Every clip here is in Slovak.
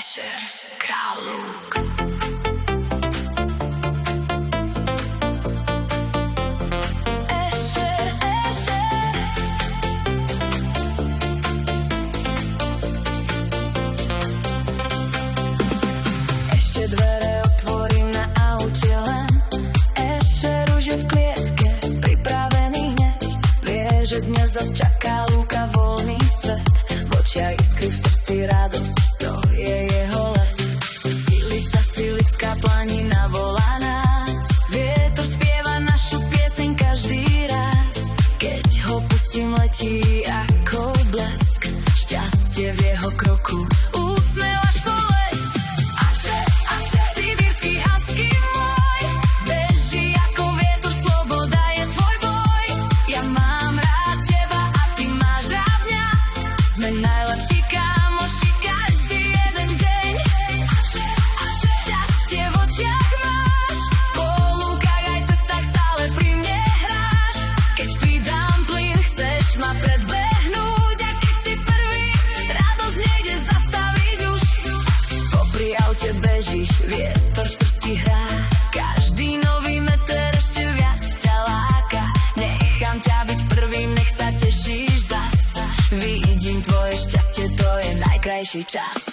Asher, král lúk. Dvere otvorím na aute len. Asher už je v klietke, pripravený hneď. Vie, že dnes zas čaká lúka voľný svet. V očiach iskry, v srdci radosť, to je jeho let. Silica, silická planina volá nás. Vietor spieva našu pieseň každý raz. Keď ho pustím, letí ako blesk. Šťastie v jeho kroku, úsmev až po les. Najlepší kámoši každý jeden deň. Šťastie v očiach máš, po lúkach aj cestách stále pri mne hráš. Keď pridám plyn, chceš ma predbehnúť, a keď si prvý, radosť nejde zastaviť už. Popri aute bežíš, vietor v srdci hrá, každý nový meter ešte viac ťa láka. Nechám ťa byť prvým, nech sa tešíš zas. Vidím tvoje šťastie, to je najkrajší čas.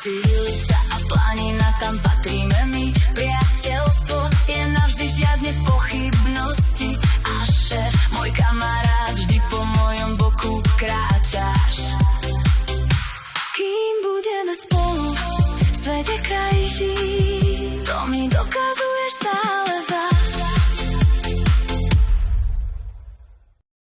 Silica a planina, tam patríme my. Priateľstvo je navždy, žiadne pochybnosti. Asher, môj kamarát, vždy po mojom